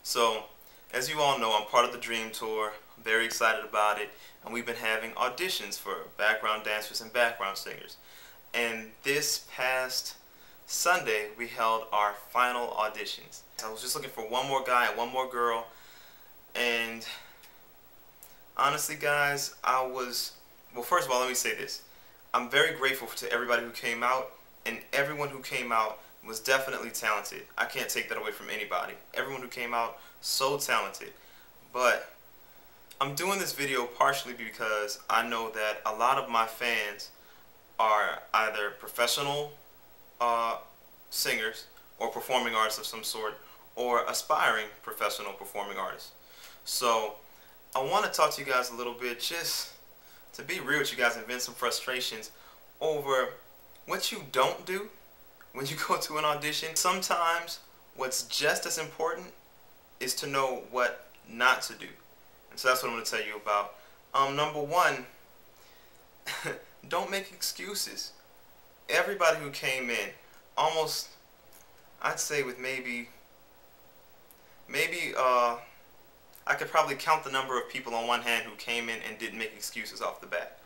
So, as you all know, I'm part of the Dream Tour. I'm very excited about it. And we've been having auditions for background dancers and background singers. And this past Sunday, we held our final auditions. I was just looking for one more guy and one more girl. And honestly, guys, well, first of all, let me say this. I'm very grateful to everybody who came out, and everyone who came out was definitely talented. I can't take that away from anybody. Everyone who came out, so talented. But I'm doing this video partially because I know that a lot of my fans are either professional singers or performing artists of some sort, or aspiring professional performing artists. So I want to talk to you guys a little bit, just to be real with you guys, and vent some frustrations over what you don't do when you go to an audition. Sometimes what's just as important is to know what not to do. And so that's what I'm going to tell you about. Number one, don't make excuses. Everybody who came in, almost, I'd say with maybe I could probably count the number of people on one hand who came in and didn't make excuses off the bat.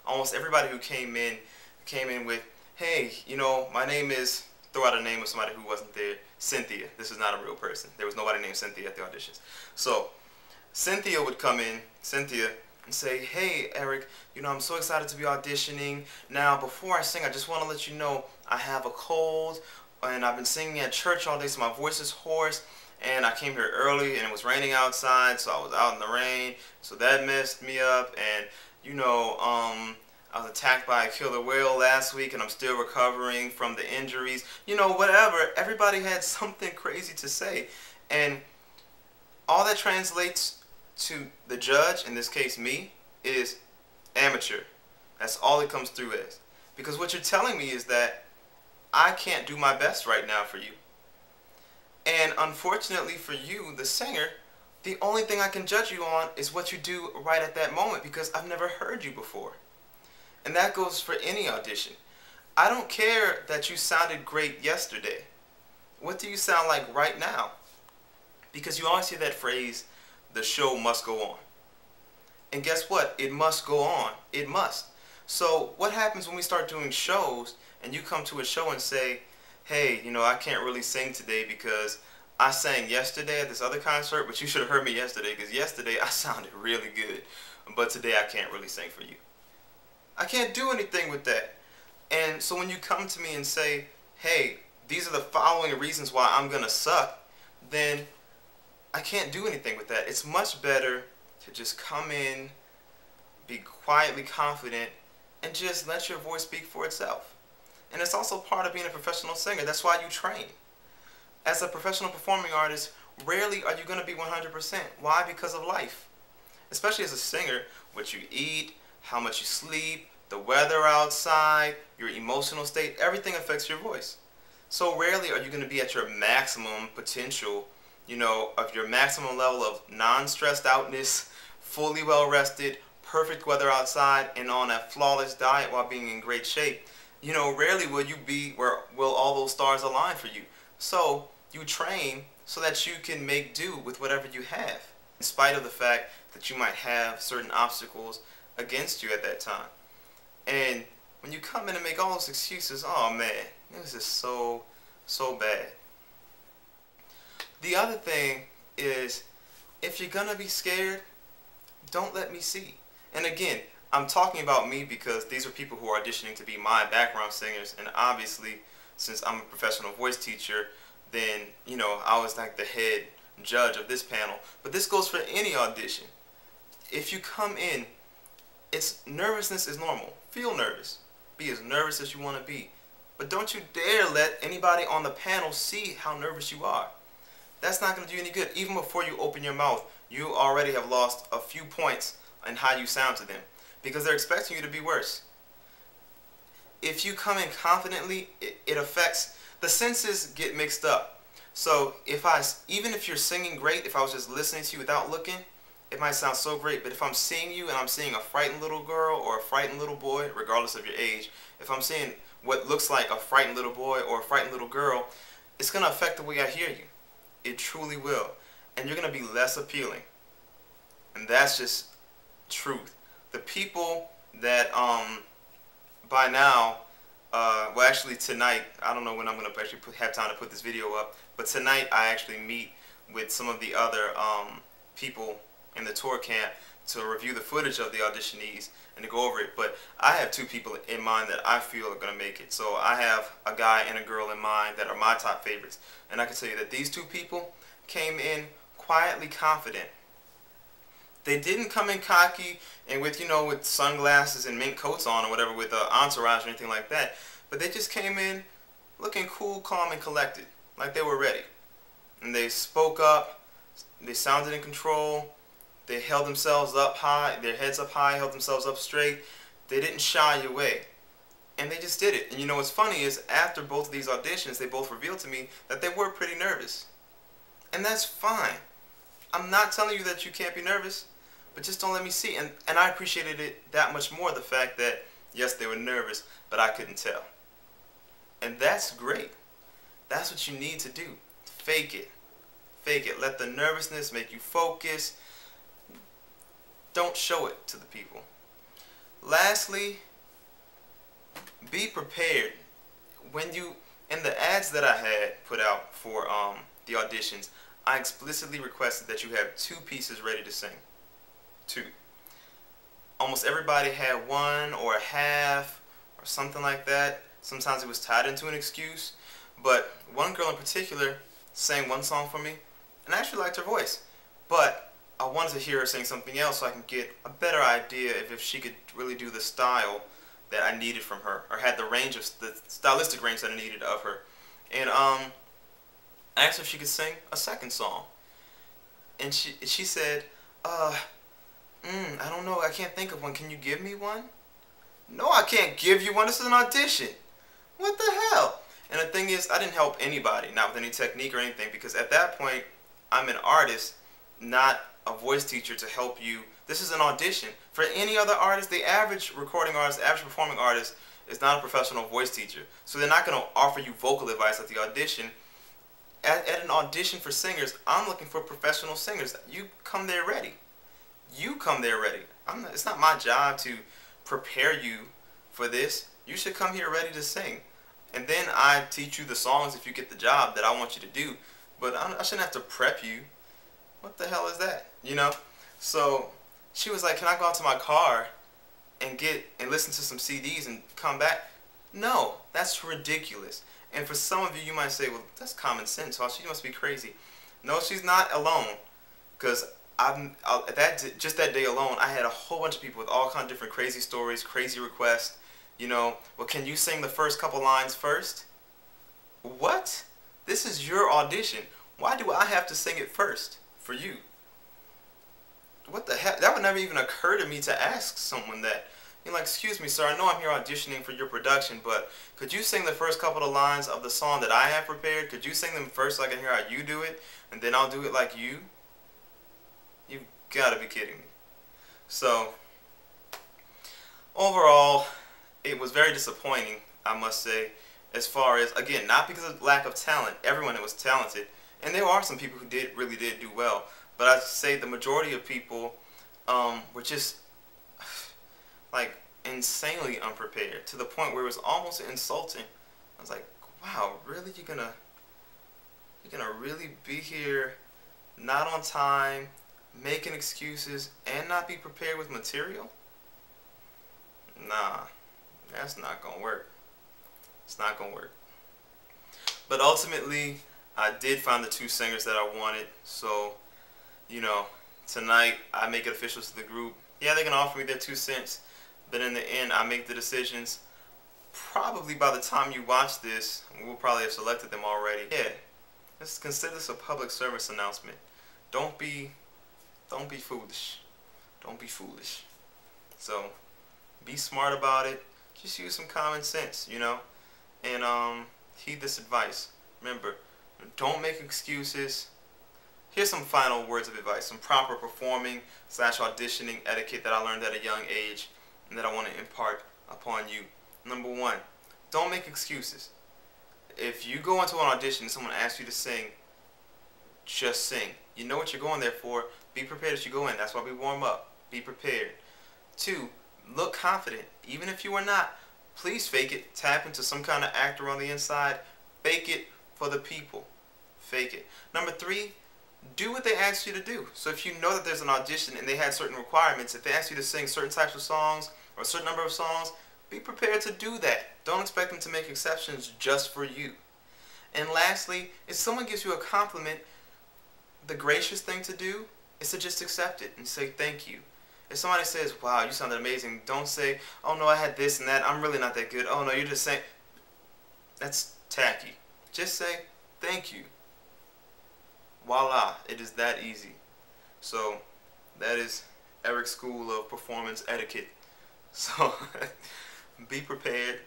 Almost everybody who came in with, hey, you know, my name is, throw out a name of somebody who wasn't there, Cynthia. This is not a real person. There was nobody named Cynthia at the auditions. So Cynthia would come in, and say, hey, Eric, you know, I'm so excited to be auditioning. Now, before I sing, I just want to let you know I have a cold, and I've been singing at church all day, so my voice is hoarse. And I came here early, and it was raining outside, so I was out in the rain, so that messed me up. And you know, I was attacked by a killer whale last week, and I'm still recovering from the injuries. You know, whatever. Everybody had something crazy to say, and all that translates to the judge, in this case me, is amateur. That's all it comes through as. Because what you're telling me is that I can't do my best right now for you. And unfortunately for you, the singer, the only thing I can judge you on is what you do right at that moment, because I've never heard you before. And that goes for any audition. I don't care that you sounded great yesterday. What do you sound like right now? Because you always hear that phrase, the show must go on. And guess what? It must go on. It must. So what happens when we start doing shows and you come to a show and say, hey, you know, I can't really sing today because I sang yesterday at this other concert, but you should have heard me yesterday, because yesterday I sounded really good, but today I can't really sing for you. I can't do anything with that. And so when you come to me and say, hey, these are the following reasons why I'm going to suck, then I can't do anything with that. It's much better to just come in, be quietly confident, and just let your voice speak for itself. And it's also part of being a professional singer. That's why you train. As a professional performing artist, rarely are you going to be 100%. Why? Because of life. Especially as a singer, what you eat, how much you sleep, the weather outside, your emotional state, everything affects your voice. So rarely are you going to be at your maximum potential, you know, of your maximum level of non-stressed outness, fully well rested, perfect weather outside, and on a flawless diet while being in great shape. You know, rarely will you be where will all those stars align for you. So you train so that you can make do with whatever you have, in spite of the fact that you might have certain obstacles against you at that time. And when you come in and make all those excuses, oh man, this is so bad. The other thing is, if you're gonna be scared, don't let me see. And again, I'm talking about me because these are people who are auditioning to be my background singers, and obviously, since I'm a professional voice teacher, then, you know, I was like the head judge of this panel. But this goes for any audition. If you come in, nervousness is normal. Feel nervous. Be as nervous as you want to be. But don't you dare let anybody on the panel see how nervous you are. That's not going to do you any good. Even before you open your mouth, you already have lost a few points in how you sound to them, because they're expecting you to be worse. If you come in confidently, it affects, the senses get mixed up. So even if you're singing great, if I was just listening to you without looking, it might sound so great. But if I'm seeing you and I'm seeing a frightened little girl or a frightened little boy, regardless of your age, if I'm seeing what looks like a frightened little boy or a frightened little girl, it's going to affect the way I hear you. It truly will. and you're going to be less appealing. And that's just truth. The people that by now, well, actually tonight, I don't know when I'm going to actually have time to put this video up, but tonight I actually meet with some of the other people in the tour camp to review the footage of the auditionees and to go over it. But I have two people in mind that I feel are going to make it. So I have a guy and a girl in mind that are my top favorites. And I can tell you that these two people came in quietly confident. They didn't come in cocky and with, you know, with sunglasses and mink coats on or whatever, with entourage or anything like that. But they just came in looking cool, calm, and collected, like they were ready. And they spoke up. They sounded in control. They held themselves up high, their heads up high, held themselves up straight. They didn't shy away. And they just did it. And you know what's funny is after both of these auditions, they both revealed to me that they were pretty nervous. And that's fine. I'm not telling you that you can't be nervous, but just don't let me see. And I appreciated it that much more, the fact that, yes, they were nervous, but I couldn't tell. And that's great. That's what you need to do. Fake it. Fake it. Let the nervousness make you focus. Don't show it to the people. Lastly, be prepared. When you, in the ads that I had put out for the auditions, I explicitly requested that you have 2 pieces ready to sing. 2. Almost everybody had 1 or a half or something like that. Sometimes it was tied into an excuse. But one girl in particular sang 1 song for me, and I actually liked her voice. But I wanted to hear her sing something else so I can get a better idea if she could really do the style that I needed from her, or had the range of the stylistic range that I needed of her. And I asked her if she could sing a 2nd song, and she said, I don't know, I can't think of one. Can you give me one? No, I can't give you one. This is an audition. What the hell? And the thing is, I didn't help anybody, not with any technique or anything, because at that point, I'm an artist, not a voice teacher to help you. This is an audition. For any other artist, the average recording artist, the average performing artist is not a professional voice teacher. So they're not going to offer you vocal advice at the audition. At an audition for singers, I'm looking for professional singers. You come there ready. You come there ready. It's not my job to prepare you for this. You should come here ready to sing. And then I teach you the songs if you get the job that I want you to do. But I shouldn't have to prep you. What the hell is that? You know? So she was like, can I go out to my car and listen to some CDs and come back? No, that's ridiculous. And for some of you, you might say, well, that's common sense. Well, she must be crazy. No, she's not alone. Because just that day alone, I had a whole bunch of people with all kinds of different crazy stories, crazy requests. You know, well, can you sing the first couple lines first? What? This is your audition. Why do I have to sing it first for you? What the heck? That would never even occur to me to ask someone that. You're like, excuse me, sir, I know I'm here auditioning for your production, but could you sing the first couple of lines of the song that I have prepared? Could you sing them first so I can hear how you do it, and then I'll do it like you? You've got to be kidding me. So, overall, it was very disappointing, I must say, as far as, again, not because of lack of talent. Everyone was talented, and there are some people who really did do well, but I'd say the majority of people were just like insanely unprepared, to the point where it was almost insulting. I was like, wow, really? You're gonna really be here not on time, making excuses, and not be prepared with material? Nah, that's not gonna work. It's not gonna work. But ultimately, I did find the 2 singers that I wanted. So, you know, tonight I make it official to the group. Yeah, they're gonna offer me their 2 cents, but in the end, I make the decisions. Probably by the time you watch this, we'll probably have selected them already. Yeah, let's consider this a public service announcement. Don't be foolish. Don't be foolish. So, be smart about it. Just use some common sense, you know, and heed this advice. Remember, don't make excuses. Here's some final words of advice, some proper performing / auditioning etiquette that I learned at a young age and that I want to impart upon you. Number 1, don't make excuses. If you go into an audition and someone asks you to sing, just sing. You know what you're going there for. Be prepared as you go in. That's why we warm up. Be prepared. 2, look confident. Even if you are not, please fake it. Tap into some kind of actor on the inside. Fake it for the people. Fake it. Number 3, do what they ask you to do. So if you know that there's an audition and they had certain requirements, if they ask you to sing certain types of songs or a certain number of songs, be prepared to do that. Don't expect them to make exceptions just for you. And lastly, if someone gives you a compliment, the gracious thing to do is to just accept it and say thank you. If somebody says, wow, you sounded amazing, don't say, oh no, I had this and that, I'm really not that good. Oh no, you're just saying, that's tacky. Just say thank you. Voila, it is that easy. So that is Eric's School of Performance Etiquette. So be prepared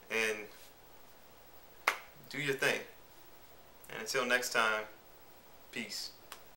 and do your thing. And until next time, peace.